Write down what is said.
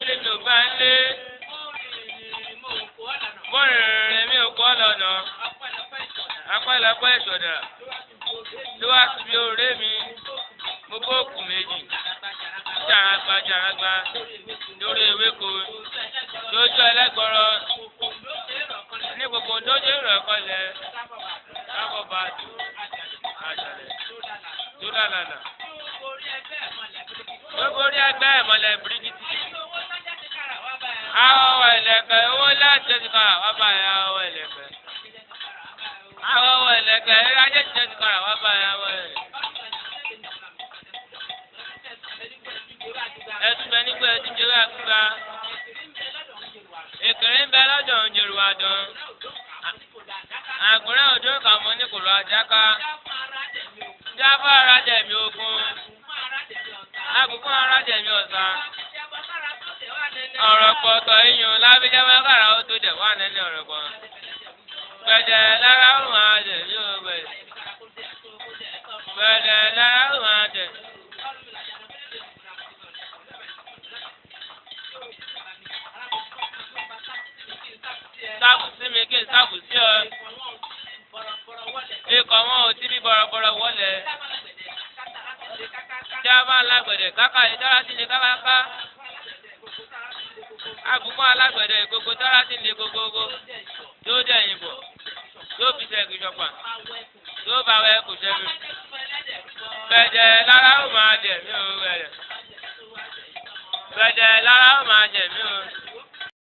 mi ò gbá ń lé. Mo rìnrìn mi ò kọ́ lọ́nà. Apẹ́lọpẹ́ ìṣọ̀dà. Ló wá síbi òré mi. Mo bó òkú méjì. Jàràgbà lórí ewéko. Lójú ẹlẹ́gbọ̀rọ̀. Ní gbogbo lójú ìrọ̀kọlẹ̀. Lábọ̀ bàtú. Àjàlẹ̀. Dúdàlàlà. Gbogbo orí ẹgbẹ́ ìmọ̀lẹ̀ bíríkìtì. Àwọ̀ ẹ̀lẹ̀kẹ̀ owó láti ṣe ti kọ́ra wá báyìí àwọ̀ ẹ̀lẹ̀kẹ̀. Àwọ̀ ẹ̀lẹ̀kẹ̀ ajé ti ṣe ti kọ́ra wá báyìí àwọ̀ ẹ̀lẹ̀kẹ̀. Ẹtù bẹ nígbà ẹtù jẹ́rẹ́ àgbà. Èkèrè ń bẹ lọ́dọ̀ òǹjẹ̀rù àdán. Àgùnrẹ́ òjò kàmọ́ ní kòló àjáká. Jáfọ́ ara jẹ̀mí ogun. Àgùnkún ara jẹ̀mí ọ̀sán. Ọ̀rọ̀ pọ̀tọ̀ iyùn lábíjẹ́ mẹ́kàrà ó tó dẹ̀ wà nílé ọ̀rọ̀ kan. Gbẹ̀dẹ̀ lára ó máa jẹ̀ yóò gbẹ̀. Gbẹ̀dẹ̀ lára ó máa jẹ̀. Sáàbù sí mi kí n sáàbù sí ọ. Ikọ̀ wọn ò tí bí bọ̀rọ̀bọ̀rọ̀ wọlé. Tí a bá lágbẹ̀dẹ̀ káká ìdára sí ni kákáká. Àgùnkún alágbẹ̀dẹ̀ ìgbogbo dára sí ni gbogbogbò. Yóò dẹ̀yìn bọ̀. Yóò fi sẹ́ẹ̀kì ṣọ̀pà. Yóò bá wẹ́ kò sẹ́mi. Gbẹ̀dẹ̀ lára ó máa jẹ̀ mí ò rẹ̀. Gbẹ̀dẹ̀ lára ó máa jẹ̀.